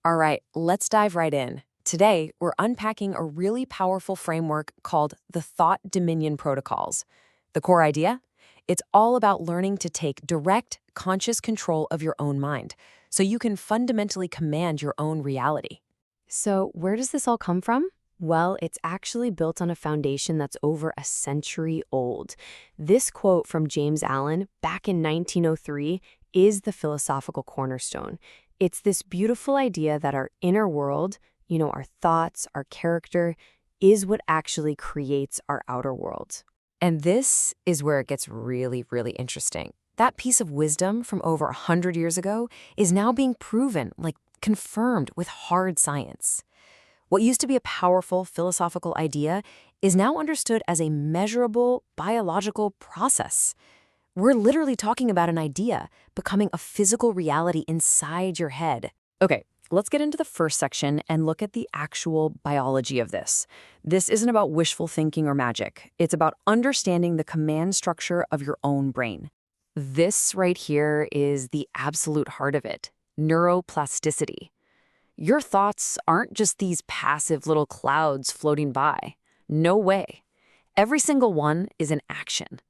All right, let's dive right in. Today, we're unpacking a really powerful framework called the Thought Dominion Protocols. The core idea? It's all about learning to take direct, conscious control of your own mind so you can fundamentally command your own reality. So, where does this all come from? Well, it's actually built on a foundation that's over a century old. This quote from James Allen back in 1903 is the philosophical cornerstone. It's this beautiful idea that our inner world, our thoughts, our character, is what actually creates our outer world. And this is where it gets really, really interesting. That piece of wisdom from over 100 years ago is now being proven, confirmed with hard science. What used to be a powerful philosophical idea is now understood as a measurable biological process. We're literally talking about an idea becoming a physical reality inside your head. Okay, let's get into the first section and look at the actual biology of this. This isn't about wishful thinking or magic. It's about understanding the command structure of your own brain. This right here is the absolute heart of it, neuroplasticity. Your thoughts aren't just these passive little clouds floating by. No way. Every single one is an action.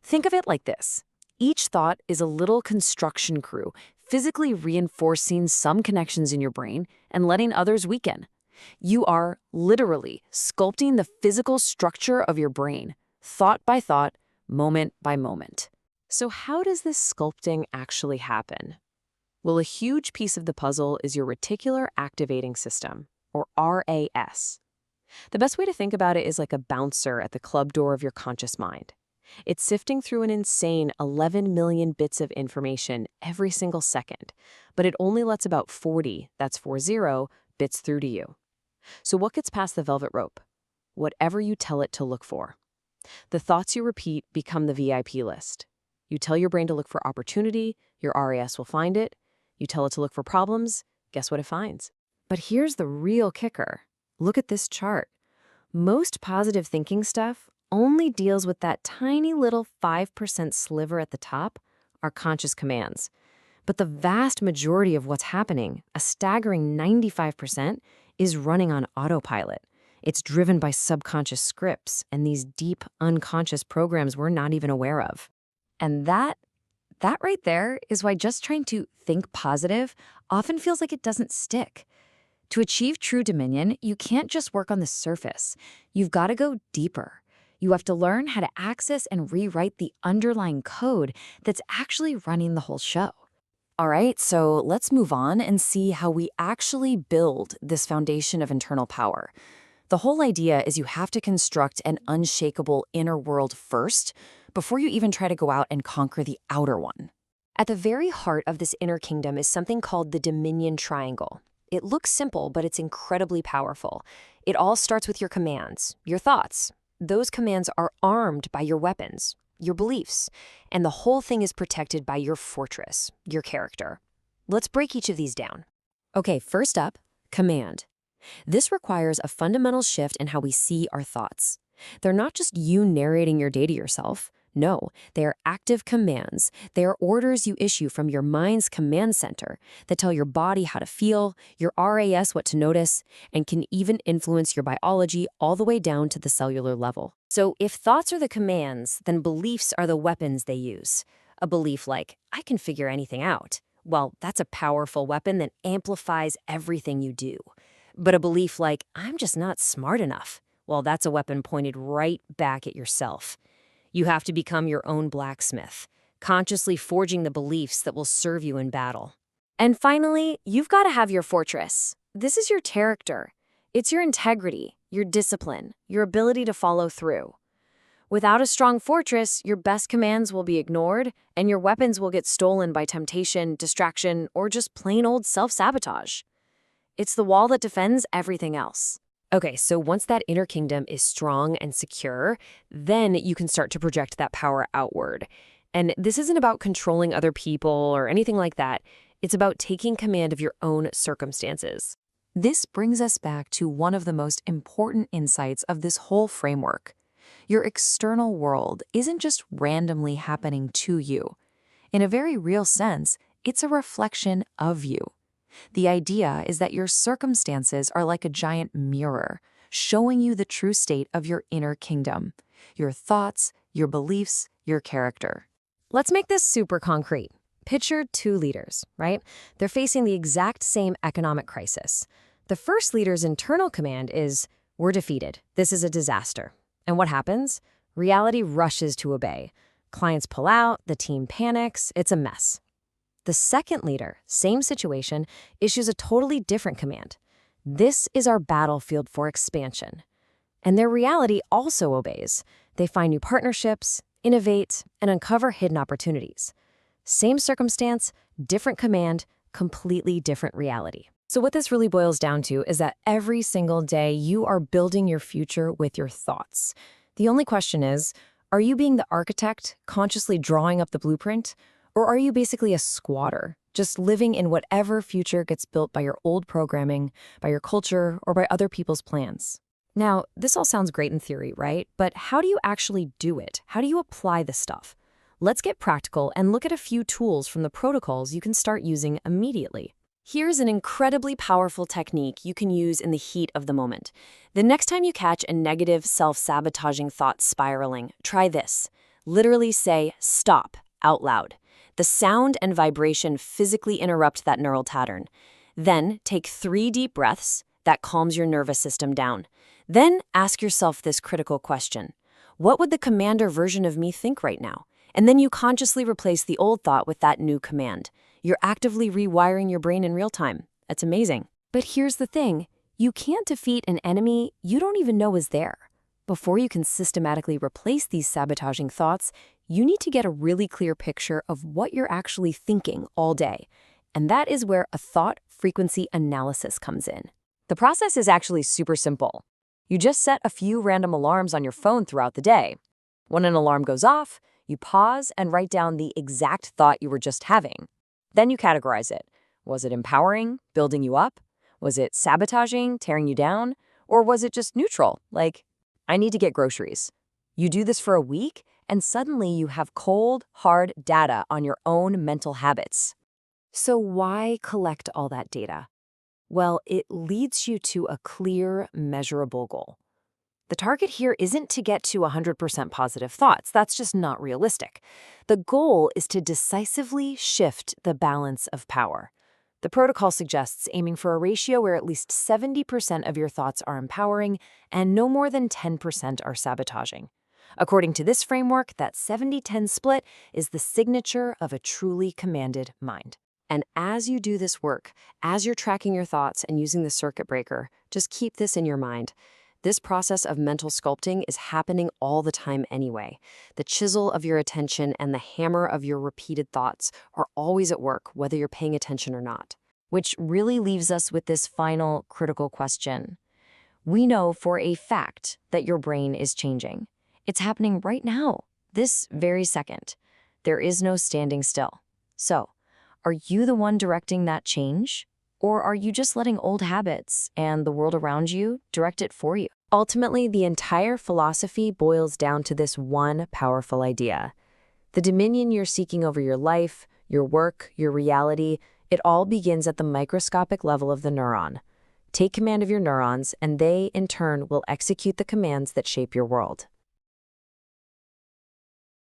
Think of it like this. Each thought is a little construction crew, physically reinforcing some connections in your brain and letting others weaken. You are literally sculpting the physical structure of your brain, thought by thought, moment by moment. So how does this sculpting actually happen? Well, a huge piece of the puzzle is your reticular activating system, or RAS. The best way to think about it is like a bouncer at the club door of your conscious mind. It's sifting through an insane 11 million bits of information every single second, but it only lets about 40, that's 40, bits through to you. So what gets past the velvet rope? Whatever you tell it to look for. The thoughts you repeat become the VIP list. You tell your brain to look for opportunity, your RAS will find it. You tell it to look for problems, guess what it finds? But here's the real kicker. Look at this chart. Most positive thinking stuff only deals with that tiny little 5% sliver at the top, our conscious commands. But the vast majority of what's happening, a staggering 95%, is running on autopilot. It's driven by subconscious scripts and these deep, unconscious programs we're not even aware of. And that right there is why just trying to think positive often feels like it doesn't stick. To achieve true dominion, you can't just work on the surface. You've got to go deeper. You have to learn how to access and rewrite the underlying code that's actually running the whole show. All right, so let's move on and see how we actually build this foundation of internal power. The whole idea is you have to construct an unshakable inner world first before you even try to go out and conquer the outer one. At the very heart of this inner kingdom is something called the Dominion Triangle. It looks simple, but it's incredibly powerful. It all starts with your commands, your thoughts. Those commands are armed by your weapons, your beliefs, and the whole thing is protected by your fortress, your character. Let's break each of these down. Okay, first up, command. This requires a fundamental shift in how we see our thoughts. They're not just you narrating your day to yourself. No, they are active commands. They are orders you issue from your mind's command center that tell your body how to feel, your RAS what to notice, and can even influence your biology all the way down to the cellular level. So if thoughts are the commands, then beliefs are the weapons they use. A belief like, I can figure anything out. Well, that's a powerful weapon that amplifies everything you do. But a belief like, I'm just not smart enough. Well, that's a weapon pointed right back at yourself. You have to become your own blacksmith, consciously forging the beliefs that will serve you in battle. And finally, you've got to have your fortress. This is your character. It's your integrity, your discipline, your ability to follow through. Without a strong fortress, your best commands will be ignored, and your weapons will get stolen by temptation, distraction, or just plain old self-sabotage. It's the wall that defends everything else. Okay, so once that inner kingdom is strong and secure, then you can start to project that power outward. And this isn't about controlling other people or anything like that. It's about taking command of your own circumstances. This brings us back to one of the most important insights of this whole framework. Your external world isn't just randomly happening to you. In a very real sense, it's a reflection of you. The idea is that your circumstances are like a giant mirror, showing you the true state of your inner kingdom, your thoughts, your beliefs, your character. Let's make this super concrete. Picture two leaders, right? They're facing the exact same economic crisis. The first leader's internal command is, "We're defeated. This is a disaster." And what happens? Reality rushes to obey. Clients pull out, the team panics, it's a mess. The second leader, same situation, issues a totally different command. "This is our battlefield for expansion." And their reality also obeys. They find new partnerships, innovate, and uncover hidden opportunities. Same circumstance, different command, completely different reality. So what this really boils down to is that every single day you are building your future with your thoughts. The only question is, are you being the architect, consciously drawing up the blueprint? Or are you basically a squatter, just living in whatever future gets built by your old programming, by your culture, or by other people's plans? Now, this all sounds great in theory, right? But how do you actually do it? How do you apply this stuff? Let's get practical and look at a few tools from the protocols you can start using immediately. Here's an incredibly powerful technique you can use in the heat of the moment. The next time you catch a negative, self-sabotaging thought spiraling, try this. Literally say, "Stop," out loud. The sound and vibration physically interrupt that neural pattern. Then take 3 deep breaths that calms your nervous system down. Then ask yourself this critical question. What would the commander version of me think right now? And then you consciously replace the old thought with that new command. You're actively rewiring your brain in real time. That's amazing. But here's the thing. You can't defeat an enemy you don't even know is there. Before you can systematically replace these sabotaging thoughts, you need to get a really clear picture of what you're actually thinking all day. And that is where a thought frequency analysis comes in. The process is actually super simple. You just set a few random alarms on your phone throughout the day. When an alarm goes off, you pause and write down the exact thought you were just having. Then you categorize it. Was it empowering, building you up? Was it sabotaging, tearing you down? Or was it just neutral, like, I need to get groceries? You do this for a week, and suddenly you have cold, hard data on your own mental habits. So why collect all that data? Well, it leads you to a clear, measurable goal. The target here isn't to get to 100% positive thoughts. That's just not realistic. The goal is to decisively shift the balance of power. The protocol suggests aiming for a ratio where at least 70% of your thoughts are empowering and no more than 10% are sabotaging. According to this framework, that 70-10 split is the signature of a truly commanded mind. And as you do this work, as you're tracking your thoughts and using the circuit breaker, just keep this in your mind. This process of mental sculpting is happening all the time anyway. The chisel of your attention and the hammer of your repeated thoughts are always at work, whether you're paying attention or not. Which really leaves us with this final critical question. We know for a fact that your brain is changing. It's happening right now, this very second. There is no standing still. So, are you the one directing that change? Or are you just letting old habits and the world around you direct it for you? Ultimately, the entire philosophy boils down to this one powerful idea. The dominion you're seeking over your life, your work, your reality, it all begins at the microscopic level of the neuron. Take command of your neurons, and they, in turn, will execute the commands that shape your world.